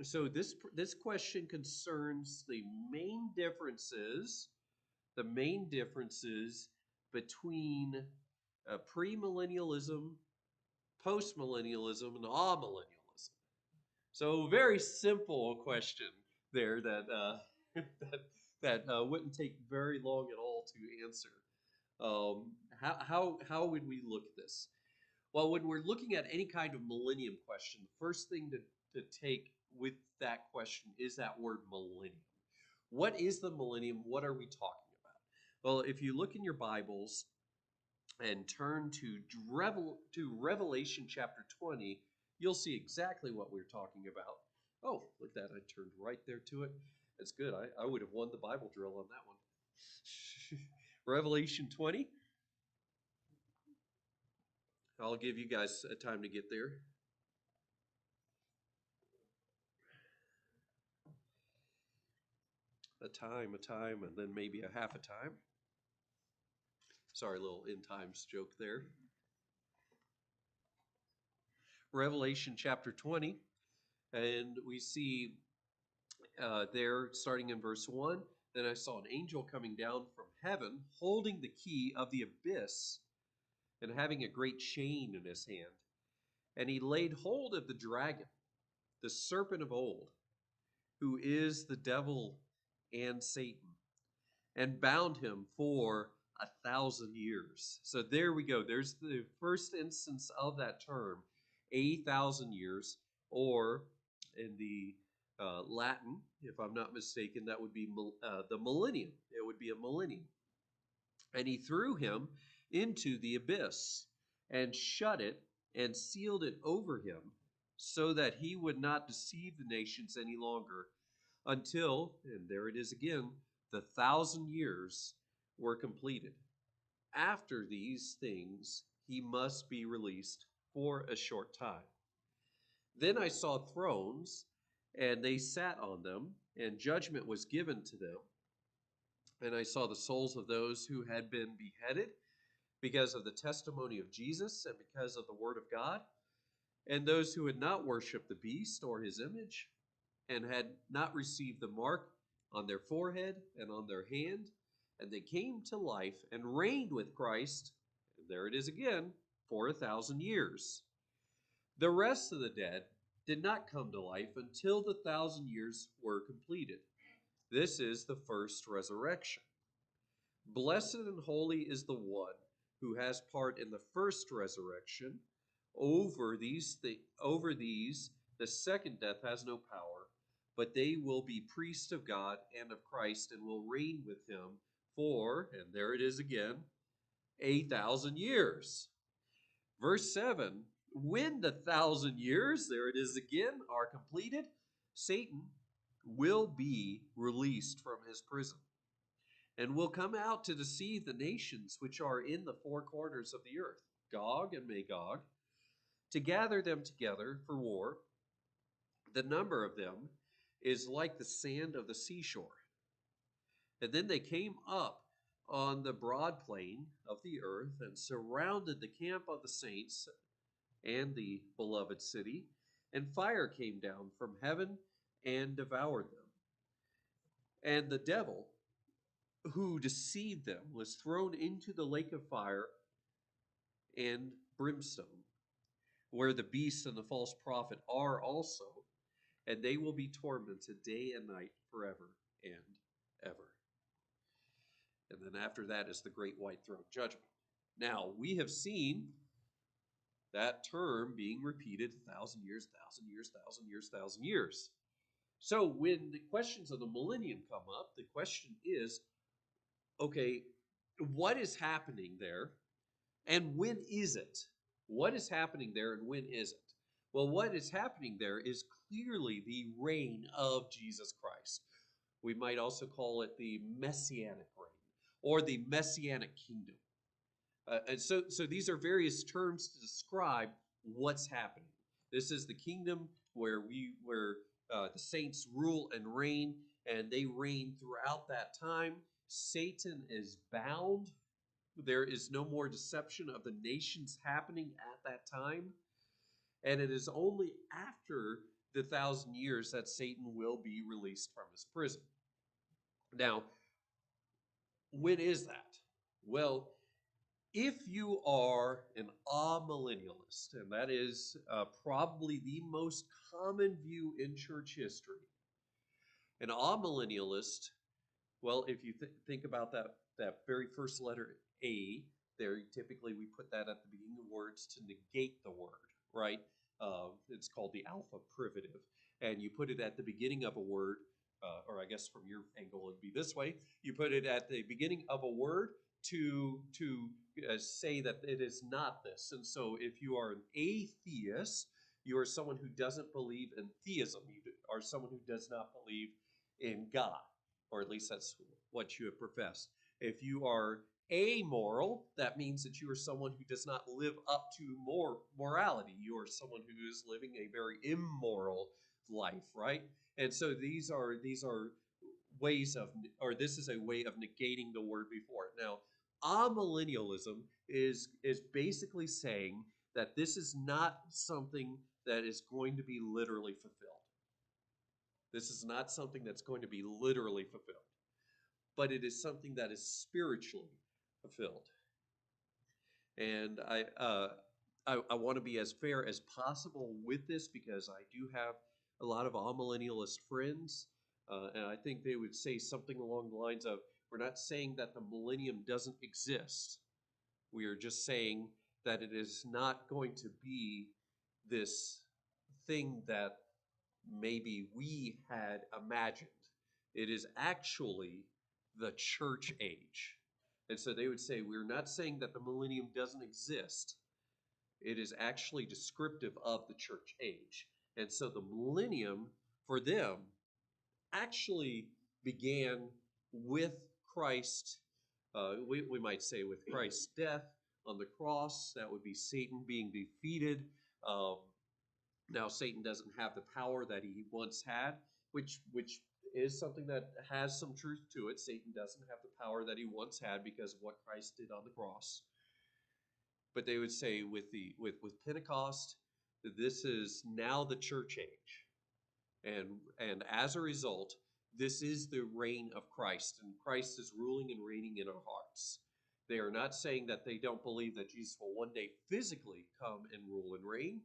So this question concerns the main differences between premillennialism, postmillennialism, and amillennialism. So very simple question there that that wouldn't take very long at all to answer. How would we look at this? Well, when we're looking at any kind of millennium question, the first thing to take with that question is that word millennium. What is the millennium? What are we talking about? Well, if you look in your Bibles and turn to Revelation chapter 20, you'll see exactly what we're talking about. Oh, look at that. I turned right there to it. That's good. I would have won the Bible drill on that one. Revelation 20. I'll give you guys a time to get there. A time, and then maybe a half a time. Sorry, a little end times joke there. Revelation chapter 20, and we see there, starting in verse 1, then I saw an angel coming down from heaven, holding the key of the abyss, and having a great chain in his hand. And he laid hold of the dragon, the serpent of old, who is the devil and Satan, and bound him for 1,000 years. So there we go. There's the first instance of that term, 1,000 years, or in the Latin, if I'm not mistaken, that would be the millennium. It would be a millennium. And he threw him into the abyss and shut it and sealed it over him so that he would not deceive the nations any longer until, and there it is again, the 1,000 years were completed. After these things, he must be released for a short time. Then I saw thrones, and they sat on them, and judgment was given to them. And I saw the souls of those who had been beheaded because of the testimony of Jesus and because of the word of God, and those who had not worshipped the beast or his image, and had not received the mark on their forehead and on their hand, and they came to life and reigned with Christ, and there it is again, for 1,000 years. The rest of the dead did not come to life until the 1,000 years were completed. This is the first resurrection. Blessed and holy is the one who has part in the first resurrection. Over these, the second death has no power, but they will be priests of God and of Christ and will reign with him for, and there it is again, 1,000 years. Verse 7, when the 1,000 years, there it is again, are completed, Satan will be released from his prison and will come out to deceive the nations which are in the four corners of the earth, Gog and Magog, to gather them together for war. The number of them is like the sand of the seashore. And then they came up on the broad plain of the earth and surrounded the camp of the saints and the beloved city, and fire came down from heaven and devoured them. And the devil who deceived them was thrown into the lake of fire and brimstone, where the beast and the false prophet are also, and they will be tormented day and night forever and ever. And then after that is the great white throne judgment. Now, we have seen that term being repeated 1,000 years, 1,000 years, 1,000 years, 1,000 years. So when the questions of the millennium come up, the question is, okay, what is happening there and when is it? What is happening there and when is it? Well, what is happening there is clearly the reign of Jesus Christ. We might also call it the messianic reign or the messianic kingdom. And so these are various terms to describe what's happening. This is the kingdom where the saints rule and reign, and they reign throughout that time. Satan is bound. There is no more deception of the nations happening at that time. And it is only after the 1,000 years that Satan will be released from his prison. Now, when is that? Well, if you are an amillennialist, and that is probably the most common view in church history, an amillennialist, well, if you think about that very first letter A, there typically we put that at the beginning of words to negate the word, right? It's called the alpha privative, and you put it at the beginning of a word, or I guess from your angle it'd be this way. You put it at the beginning of a word to say that it is not this. And so, if you are an atheist, you are someone who doesn't believe in theism. You are someone who does not believe in God, or at least that's what you have professed. If you are amoral, that means that you are someone who does not live up to morality. You are someone who is living a very immoral life, right? And so these are ways of, or this is a way of negating the word before it. Now, amillennialism is basically saying that this is not something that is going to be literally fulfilled. This is not something that's going to be literally fulfilled, but it is something that is spiritually fulfilled. And I want to be as fair as possible with this because I do have a lot of amillennialist friends, and I think they would say something along the lines of, "We're not saying that the millennium doesn't exist. We are just saying that it is not going to be this thing that maybe we had imagined. It is actually the church age." And so they would say, we're not saying that the millennium doesn't exist. It is actually descriptive of the church age. And so the millennium for them actually began with Christ. We might say with Christ's death on the cross. That would be Satan being defeated. Um, Now Satan doesn't have the power that he once had, which is something that has some truth to it. Satan doesn't have the power that he once had because of what Christ did on the cross. But they would say with Pentecost, that this is now the church age. And as a result, this is the reign of Christ, and Christ is ruling and reigning in our hearts. They are not saying that they don't believe that Jesus will one day physically come and rule and reign,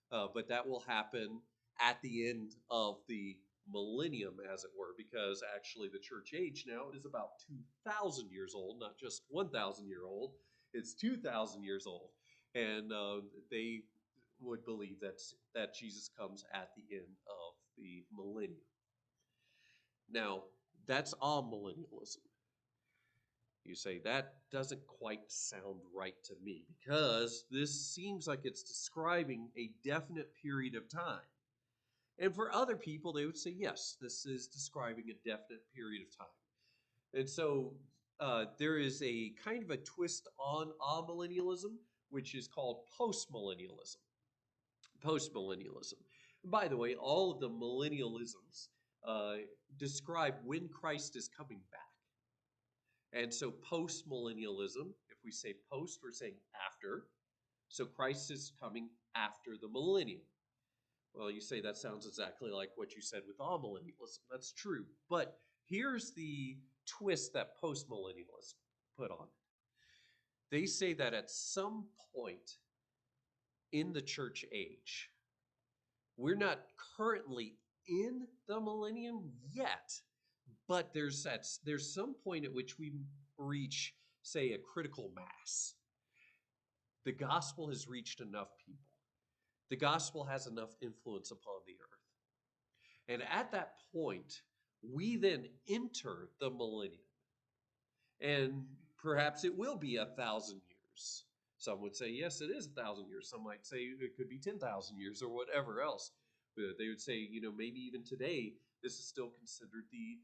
but that will happen at the end of the millennium, as it were, because actually the church age now is about 2,000 years old, not just 1,000 year old. It's 2,000 years old, and they would believe that Jesus comes at the end of the millennium. Now, that's all millennialism. You say, that doesn't quite sound right to me because this seems like it's describing a definite period of time. And for other people, they would say, yes, this is describing a definite period of time. And so there is a kind of a twist on amillennialism, which is called postmillennialism. Postmillennialism. By the way, all of the millennialisms describe when Christ is coming back. And so post-millennialism, if we say post, we're saying after. So Christ is coming after the millennium. Well, you say that sounds exactly like what you said with all millennialism. That's true. But here's the twist that post-millennialists put on it. They say that at some point in the church age, we're not currently in the millennium yet, but there's some point at which we reach, say, a critical mass. The gospel has reached enough people. The gospel has enough influence upon the earth. And at that point, we then enter the millennium. And perhaps it will be 1,000 years. Some would say, yes, it is 1,000 years. Some might say it could be 10,000 years or whatever else. But they would say, maybe even today, this is still considered the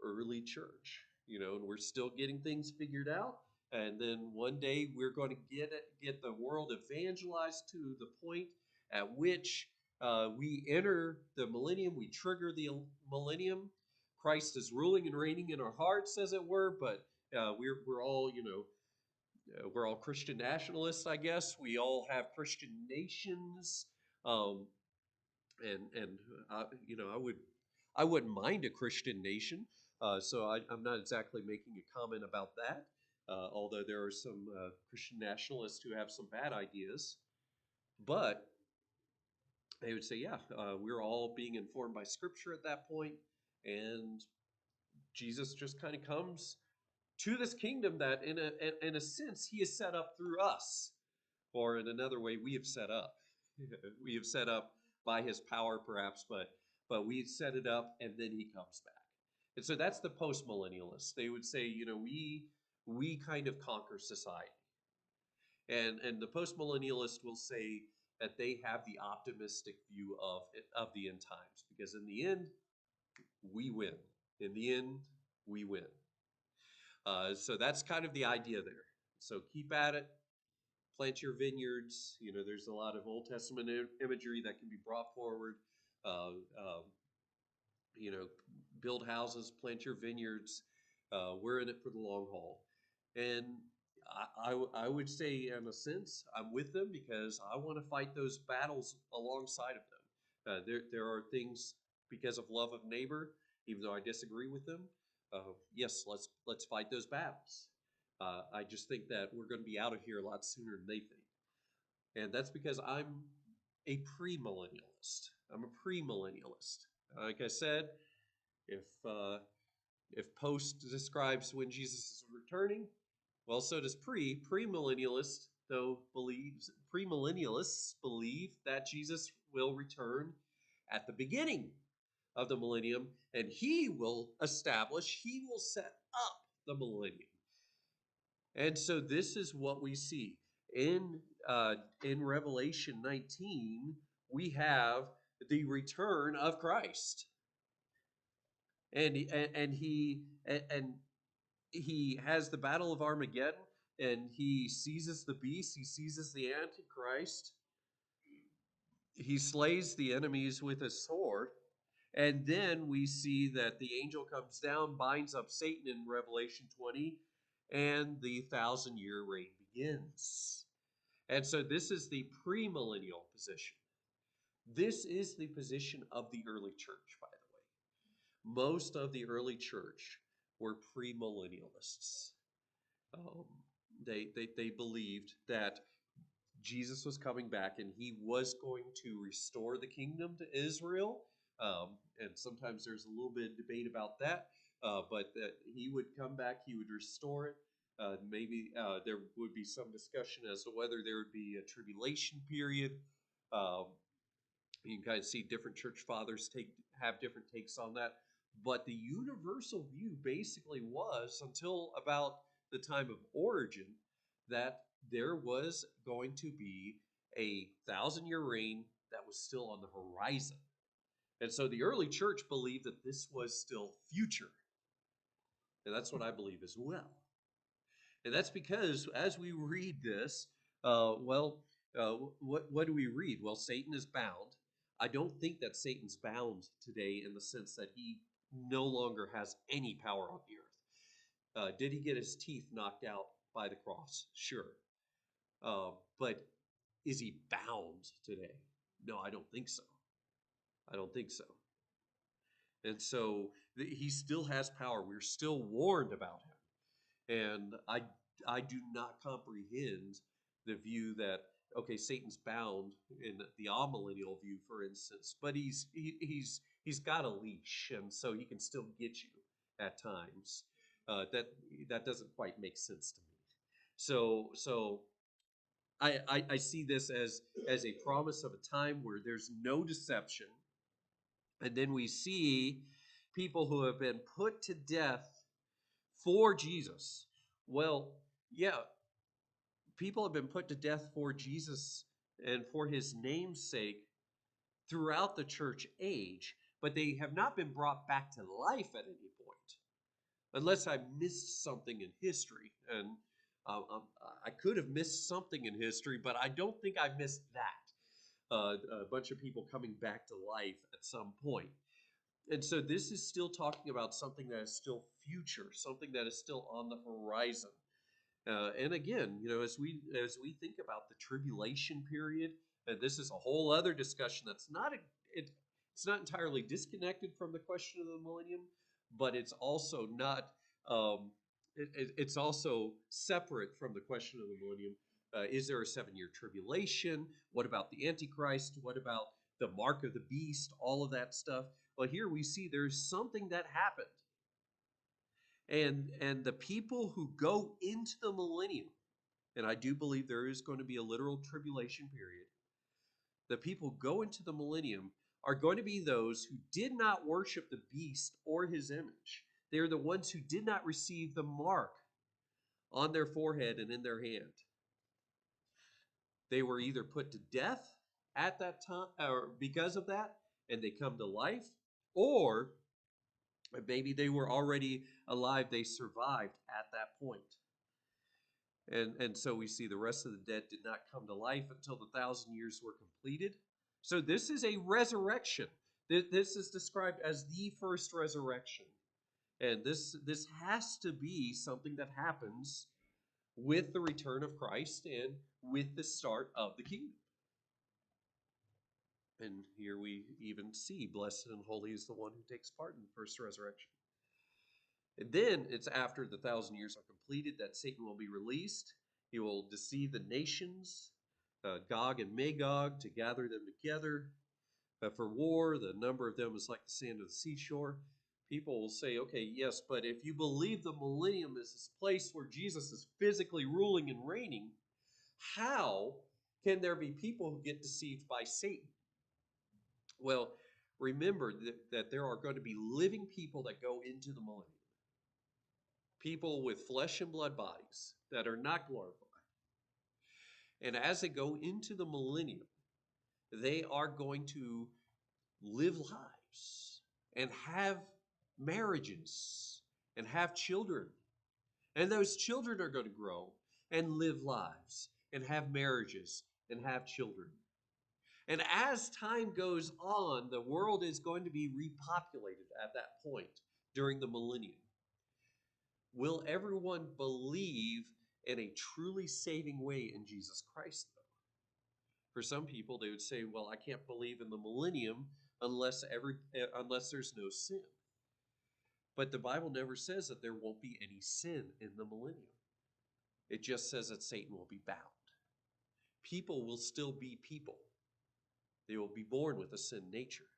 early church, and we're still getting things figured out. And then one day we're going to get the world evangelized to the point at which we enter the millennium, we trigger the millennium. Christ is ruling and reigning in our hearts, as it were, but we're all, we're all Christian nationalists, I guess. We all have Christian nations. And I wouldn't mind a Christian nation. I'm not exactly making a comment about that. Although there are some Christian nationalists who have some bad ideas, but they would say, yeah, we're all being informed by Scripture at that point, and Jesus just kind of comes to this kingdom that, in a sense, He is set up through us, or in another way, we have set up. We have set up by His power, perhaps, but we set it up, and then He comes back. And so that's the post-millennialists. They would say, we kind of conquer society. And the postmillennialist will say that they have the optimistic view of the end times, because in the end we win. In the end we win. So that's kind of the idea there. So keep at it, plant your vineyards. There's a lot of Old Testament imagery that can be brought forward. Uh, um, you know, Build houses, plant your vineyards. We're in it for the long haul. And I would say, in a sense, I'm with them because I want to fight those battles alongside of them. There are things, because of love of neighbor, even though I disagree with them. Yes, let's fight those battles. I just think that we're going to be out of here a lot sooner than they think, and that's because I'm a premillennialist. I'm a premillennialist. Like I said, if if post describes when Jesus is returning, well, so does pre. Premillennialists, though, premillennialists believe that Jesus will return at the beginning of the millennium, and He will set up the millennium. And so this is what we see in Revelation 19. We have the return of Christ, and he has the battle of Armageddon, and he seizes the beast, he seizes the Antichrist, he slays the enemies with a sword, and then we see that the angel comes down, binds up Satan in Revelation 20, and the 1,000-year reign begins. And so this is the premillennial position. This is the position of the early church, by the way. Most of the early church were premillennialists. Um, they believed that Jesus was coming back and He was going to restore the kingdom to Israel. And sometimes there's a little bit of debate about that, but that He would come back, He would restore it. Maybe there would be some discussion as to whether there would be a tribulation period. Um, you can kind of see different church fathers have different takes on that. But the universal view basically was, until about the time of Origen, that there was going to be a 1,000-year reign that was still on the horizon. And so the early church believed that this was still future. And that's what I believe as well. And that's because as we read this, what do we read? Well, Satan is bound. I don't think that Satan's bound today in the sense that he no longer has any power on the earth. Did he get his teeth knocked out by the cross? Sure. But is he bound today? No, I don't think so. I don't think so. And so he still has power. We're still warned about him. And I do not comprehend the view that, okay, Satan's bound in the amillennial view, for instance, but he's got a leash, and so he can still get you at times. That doesn't quite make sense to me. So I see this as a promise of a time where there's no deception, and then we see people who have been put to death for Jesus. Well, yeah, people have been put to death for Jesus and for His name's sake throughout the church age, but they have not been brought back to life at any point, unless I missed something in history. And I could have missed something in history, but I don't think I missed that. A bunch of people coming back to life at some point. And so this is still talking about something that is still future, something that is still on the horizon. And again, as we think about the tribulation period, and this is a whole other discussion that's not it's not entirely disconnected from the question of the millennium, but it's also not. Um, it's also separate from the question of the millennium. Is there a 7 year tribulation? What about the Antichrist? What about the mark of the beast? All of that stuff. Well, here we see there's something that happened, and the people who go into the millennium, and I do believe there is going to be a literal tribulation period. The people who go into the millennium are going to be those who did not worship the beast or his image. They are the ones who did not receive the mark on their forehead and in their hand. They were either put to death at that time, or because of that, and they come to life, or maybe they were already alive, they survived at that point. And so we see the rest of the dead did not come to life until the 1,000 years were completed. So this is a resurrection. This is described as the first resurrection. And this has to be something that happens with the return of Christ and with the start of the kingdom. And here we even see blessed and holy is the one who takes part in the first resurrection. And then it's after the 1,000 years are completed that Satan will be released. He will deceive the nations, Gog and Magog, to gather them together for war. The number of them is like the sand of the seashore. People will say, okay, yes, but if you believe the millennium is this place where Jesus is physically ruling and reigning, how can there be people who get deceived by Satan? Well, remember that there are going to be living people that go into the millennium. People with flesh and blood bodies that are not glorified. And as they go into the millennium, they are going to live lives and have marriages and have children. And those children are going to grow and live lives and have marriages and have children. And as time goes on, the world is going to be repopulated at that point during the millennium. Will everyone believe in a truly saving way in Jesus Christ, though? For some people, they would say, well, I can't believe in the millennium unless there's no sin. But the Bible never says that there won't be any sin in the millennium. It just says that Satan will be bound. People will still be people. They will be born with a sin nature.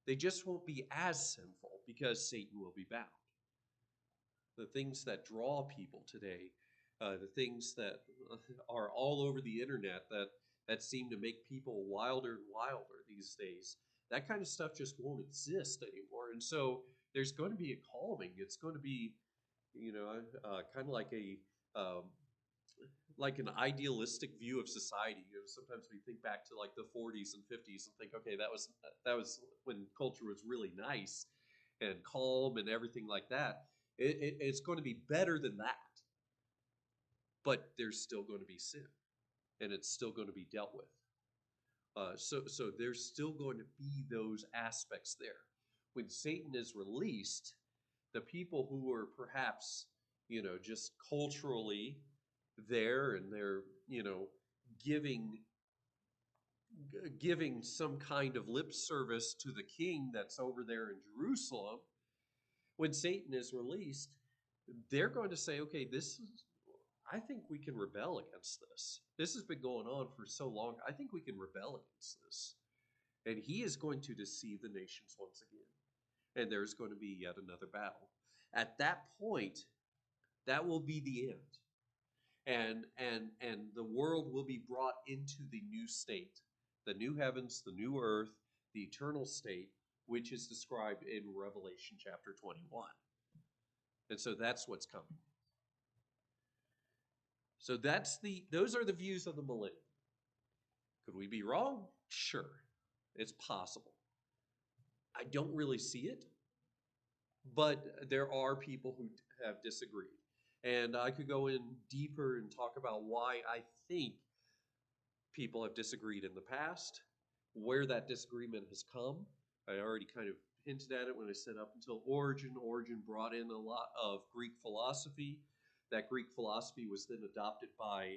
They just won't be as sinful because Satan will be bound. The things that draw people today, the things that are all over the internet that seem to make people wilder and wilder these days, that kind of stuff just won't exist anymore. And so there's going to be a calming. It's going to be, kind of um, like an idealistic view of society. Sometimes we think back to like the 40s and 50s and think, okay, that was when culture was really nice and calm and everything like that. It's going to be better than that, but there's still going to be sin, and it's still going to be dealt with. So there's still going to be those aspects there. When Satan is released, the people who are perhaps, just culturally there and they're, giving giving some kind of lip service to the king that's over there in Jerusalem, when Satan is released, they're going to say, okay, I think we can rebel against this. This has been going on for so long. I think we can rebel against this. And he is going to deceive the nations once again. And there's going to be yet another battle. At that point, that will be the end. And the world will be brought into the new state, the new heavens, the new earth, the eternal state, which is described in Revelation chapter 21. And so that's what's coming. So those are the views of the millennium. Could we be wrong? Sure, it's possible. I don't really see it, but there are people who have disagreed. And I could go in deeper and talk about why I think people have disagreed in the past, where that disagreement has come. I already kind of hinted at it when I said up until Origen. Origen brought in a lot of Greek philosophy. That Greek philosophy was then adopted by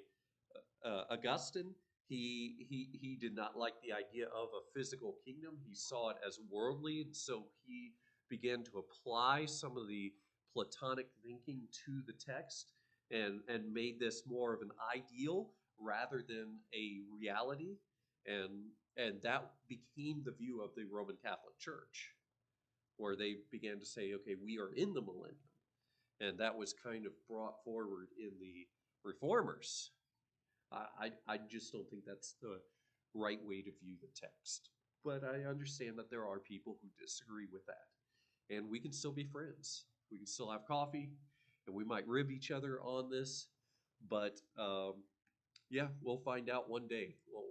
Augustine, He did not like the idea of a physical kingdom. He saw it as worldly, and so he began to apply some of the Platonic thinking to the text and made this more of an ideal rather than a reality. And that became the view of the Roman Catholic Church, where they began to say, okay, we are in the millennium. And that was kind of brought forward in the reformers. I just don't think that's the right way to view the text. But I understand that there are people who disagree with that. And we can still be friends. We can still have coffee, and we might rib each other on this. But yeah, we'll find out one day, won't